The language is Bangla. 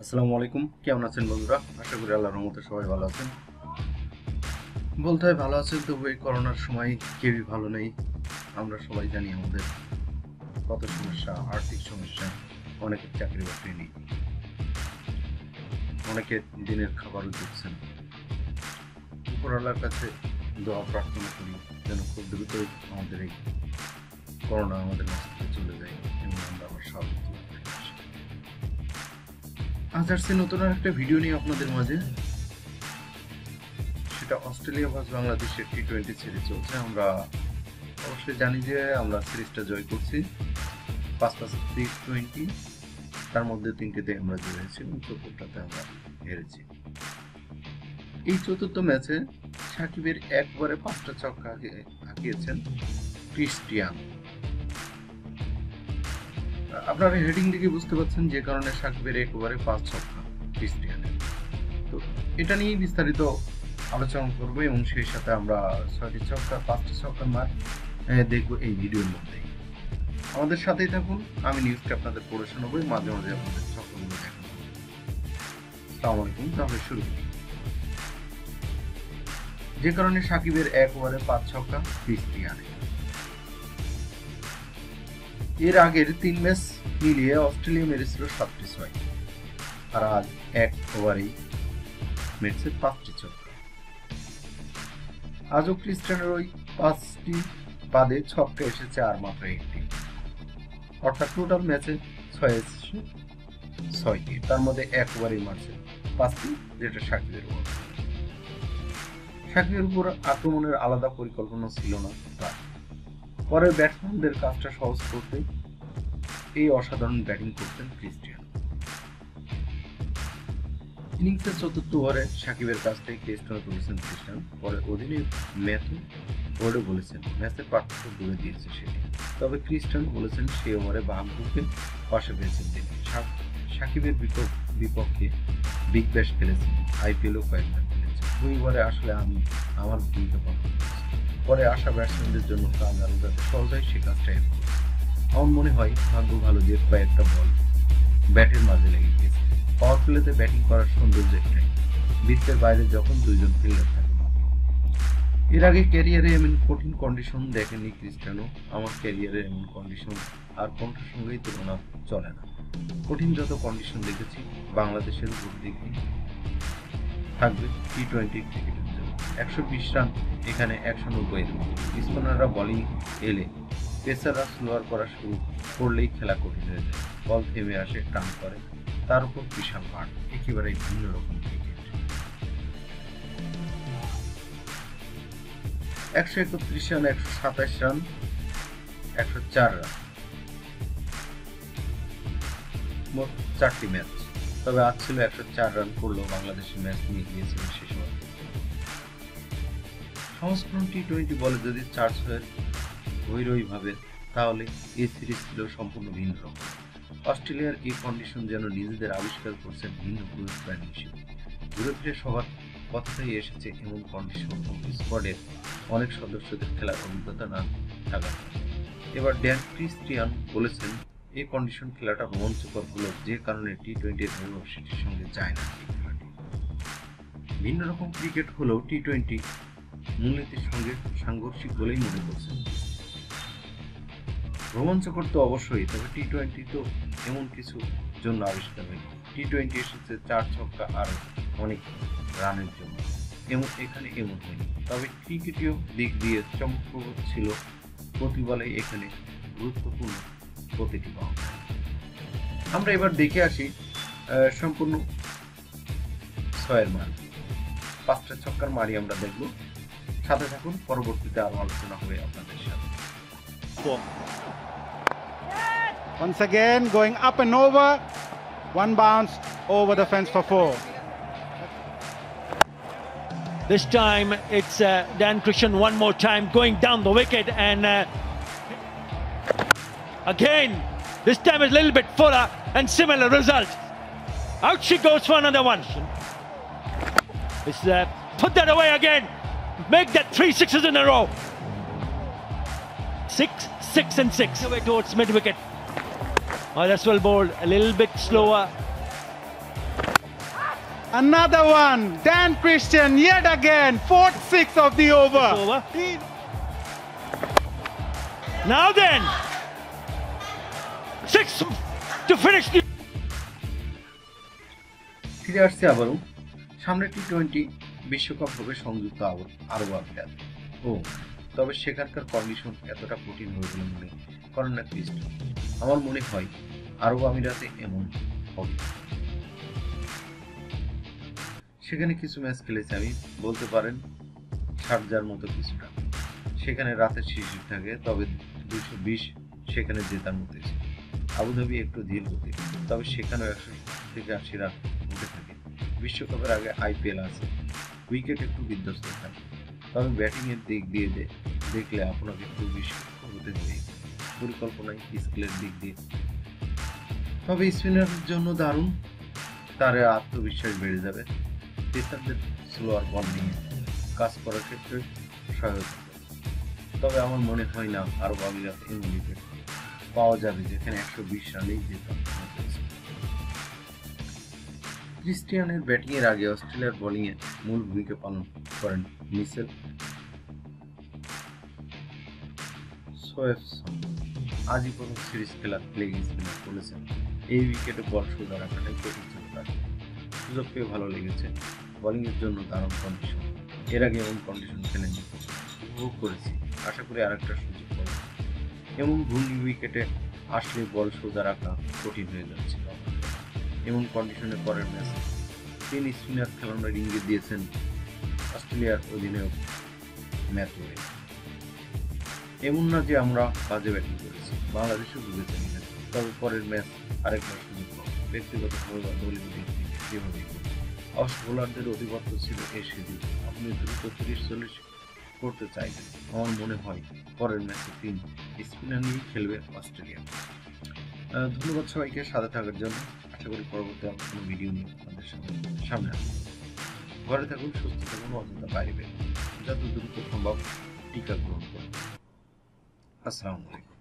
আসসালামু আলাইকুম, কেমন আছেন বন্ধুরা? আশা করি আল্লাহর রহমতে সবাই ভালো আছেন। বলতে হয় ভালো আছেন, তবু এই করোনার সময় কেউই ভালো নেই। আমরা সবাই জানি আমাদের কত সমস্যা, আর্থিক সমস্যা, অনেকের চাকরি বাকরি নেই, অনেকে দিনের খাবারও দিচ্ছেন। উপরওয়ালার কাছে দোয়া প্রার্থনা করি যেন খুব দ্রুতই আমাদের এই করোনা আমাদের মাঝ থেকে চলে যায় এবং আমরা আবার স্বাভাবিক জীবনে ফিরে আসি। আজ আসছে নতুন একটা ভিডিও নিয়ে আপনাদের মাঝে। সেটা অস্ট্রেলিয়া ভার্সেস বাংলাদেশের টি-20 সিরিজ চলছে। আমরা অবশ্যই জানি যে আমরা সিরিজটা জয় করছি 5-3-20, তার মধ্যে 3টিতে আমরা জয় হয়েছি এবং 4টাতে আমরা হেরেছি। এই চতুর্থ ম্যাচে সাকিবের একবারে 5টা ছক্কা হাঁকিয়েছেন ক্রিস্টিয়ান। আপনারা হেডিং দেখে বুঝতে পারছেন যে কারণে সাকিবের একবারে 5 ছক্কা ক্রিস্টিয়ানের। তো এটা নিয়ে বিস্তারিত আলোচনা করবো এবং সেই সাথে আমরা 6টি ছক্কা 5টি ছক্কার মার দেখবো এই ভিডিওর মধ্যে। আমাদের সাথেই থাকুন, আমি নিউজটা আপনাদের পড়ে শোনাবো, মাঝে মাঝে আপনাদের ছক্কাগুলো দেখাবো। আসসালামু আলাইকুম, তাহলে শুরু করি। যে কারণে সাকিবের এক ওভারে 5 ছক্কা ক্রিস্টিয়ানের। এর আগের 3 ম্যাচ মিলিয়ে অস্ট্রেলিয়া মেরেছিল 7টি 6, আর আজ এক ওভারেই মেরেছে 5টি ছক্কা। আজও ক্রিস্টিয়ানের ওই 5টি বাদে ছক্কা এসেছে আর মাত্র 1টি, অর্থাৎ টোটাল ম্যাচে 6 এসেছে 6টি, তার মধ্যে এক ওভারেই মারছে 5টি, যেটা সাকিবের ওভার। সাকিবের উপর আক্রমণের আলাদা পরিকল্পনা ছিল না তার। পরে ব্যাটসম্যানদের কাজটা সহজ করতে এই অসাধারণ ব্যাটিং করতেন ক্রিস্টিয়ান। ইনিংসের 4র্থ ওভারে সাকিবের কাছ থেকে ক্রিস্টিয়ান তুলেছেন ক্রিস্টিয়ান। পরে অধিনায়ক ম্যাথু ওয়ার্ডও বলেছেন ম্যাচের পার্থক্য গড়ে দিয়েছে সেটি। তবে ক্রিস্টিয়ান বলেছেন সেই ওভারে ভাগ্যকে পাশে পেয়েছেন তিনি। সাকিবের বিপক্ষে বিগ ব্যাশ খেলেছেন, আইপিএলও কয়েকবার খেলেছেন। ওই ওভারে আসলে আমি আমার ভূমিকা পালন করেছি। পরে আসা ব্যাটসম্যানদের জন্য কাজ আরো যাতে সহজ হয় সে কাজটাই আমার মনে হয় ভাগ্য ভালো যে কয়েকটা বল ব্যাটের মাঝে লেগে গিয়েছে। পাওয়ার প্লেতে ব্যাটিং করার সৌন্দর্য একটাই, বৃত্তের বাইরে যখন 2 জন ফিল্ডার থাকে। এর আগে ক্যারিয়ারে এমন কঠিন কন্ডিশন দেখেনি ক্রিস্টিয়ানো। আমার ক্যারিয়ারে এমন কন্ডিশন আর কোনটার সঙ্গেই তুলনা চলে না। কঠিন যত কন্ডিশন দেখেছি বাংলাদেশের উপর দিকে থাকবে টি-20 ক্রিকেটের জন্য। 120 রান এখানে 190 রান। স্পিনাররা বোলিং এলে পেসাররা স্লোয়ার করা শুরু করলেই খেলা কঠিন হয়ে যায়। বল থেমে আসে, টান করে, তার উপর বিশাল মাঠ, একেবারেই ভিন্ন রকম ক্রিকেট। 131 রান, 127 রান, 104 রান, মোট 4টি ম্যাচ। তবে আজ ছিল 104 রান করলেও বাংলাদেশের ম্যাচ নিয়ে গিয়েছিল শেষ ওভার। সংস্করণ টি-20 বলে যদি 4-6 ভৈরবী ভাবে, তাহলে এই সিরিজ ছিল সম্পূর্ণ ভিন্ন রকম। অস্ট্রেলিয়ার এই কন্ডিশন যেন নিজেদের আবিষ্কার করছেন ভিন্ন প্ল্যান হিসেবে। ঘুরে ফিরে সবার কথাটাই এসেছে এমন কন্ডিশন স্কোয়াডের অনেক সদস্যদের খেলার অভিজ্ঞতা না থাকার। এবার ড্যান ক্রিস্টিয়ান বলেছেন এই কন্ডিশন খেলাটা রোমাঞ্চকর হলো যে কারণে টি-20 বৈভব সেটির সঙ্গে যায় না। এই খেলাটি ভিন্ন রকম ক্রিকেট হলেও টি-20 মূলনীতির সঙ্গে সাংঘর্ষিক বলেই মনে করছেন। রোমাঞ্চকর তো অবশ্যই, তবে টি-20 তো এমন কিছু জন্য আবিষ্কার হয়নি। টি-20 এসেছে 4 ছক্কা আর অনেক রানের জন্য, এখানে এমন হয়নি। তবে ক্রিকেটীয় দিক দিয়ে চমকপ্রদ ছিল প্রতি বলে এখানে গুরুত্বপূর্ণ প্রতিটি বাউন্ড। আমরা এবার দেখে আসি সম্পূর্ণ 6-এর মান। 5টা ছক্কার মারি আমরা দেখব, সাথে থাকুন, পরবর্তীতে আরো আলোচনা হবে আপনাদের সাথে। Once again, going up and over. One bounce over the fence for 4. This time it's Dan Christian one more time going down the wicket, and again this time is a little bit fuller and similar result. Out she goes for another one. It's put that away again. Make that 3 sixes in a row. 6, 6 and 6 away towards mid wicket. Oh, that's well bowled. A little bit slower. Another one. Dan Christian yet again. 4th 6 of the over. It's over. Now then, 6 to finish the. ফিরে আসছে আবারও। সামনে টি-20 বিশ্বকাপ হবে সংযুক্ত আরব আমিরাত। তবে সেখানকার কন্ডিশন এতটা কঠিন হবে বলে মনে করেন না ক্রিস্টান। আমার মনে হয় আরব আমিরাতে এমন হবে। সেখানে কিছু ম্যাচ খেলেছে, আমি বলতে পারেন শারজার মতো কিছুটা। সেখানে রাতের শিশির থাকে, তবে 220 সেখানে জেতার মতো ছিল। আবুধাবি একটু ধীর গতি, তবে সেখানেও 100 থেকে 80 রান উঠে থাকে। বিশ্বকাপের আগে IPL আছে, উইকেট একটু বিধ্বস্ত থাকে, তবে ব্যাটিংয়ের দিক দিয়ে দেখলে আপনাকে একটু বিস্মিত হতে হবে পরিকল্পনায়, স্কিলের দিক দিয়ে। তবে স্পিনারের জন্য দারুণ, তার আত্মবিশ্বাস বেড়ে যাবে। পেসারদের স্লোয়ার বল নিয়ে কাজ করার ক্ষেত্রে সহায়তা করে। তবে আমার মনে হয় না আরব আমিরাত এমন উইকেট পাওয়া যাবে যেখানে 120 রানেই জেতার মতো। ক্রিস্টিয়ানের ব্যাটিংয়ের আগে অস্ট্রেলিয়ার বোলিংয়ে মূল ভূমিকা পালন করেন মিচেল সোয়েফসন। আজই প্রথম সিরিজ খেলা লেগ স্পিনার বলেছেন এই উইকেটে বল সোজা রাখাটাই কঠিন ছিল তার। সুযোগ পেয়ে ভালো লেগেছে। বোলিংয়ের জন্য দারুণ কন্ডিশন, এর আগে এমন কন্ডিশন খেলেনি, উপভোগ করেছি। আশা করি আরেকটা সুযোগ পাবো। এমন ঘূর্ণি উইকেটে আসলে বল সোজা রাখা কঠিন হয়ে যাচ্ছিল। এমন কন্ডিশনে পরের ম্যাচে 3 স্পিনার খেলানোর ইঙ্গিত দিয়েছেন অস্ট্রেলিয়ার অধিনায়ক ম্যাথু ওয়েড। এমন না যে আমরা বাজে ব্যাটিং করেছি, বাংলাদেশও বুঝেছেন এখানে। তবে পরের ম্যাচ আরেকবার সুযোগ পাবো, ব্যক্তিগতভাবে বা দলীয় দিক থেকে যেভাবে। অস্ট বোলারদের অধিপত্য ছিল এই শিডিউল। আপনি দ্রুত 30-40 করতে চাইবেন। আমার মনে হয় পরের ম্যাচে 3 স্পিনার নিয়ে খেলবে অস্ট্রেলিয়া। ধন্যবাদ সবাইকে সাথে থাকার জন্য। আশা করি পরবর্তী কোনো ভিডিও নিয়ে আপনাদের সামনে আসবো। ঘরে থাকুন, সুস্থ থাকুন, অযথা বাইরে বেরোন, যত দ্রুত সম্ভব টিকা গ্রহণ করুন। আসসালামু আলাইকুম।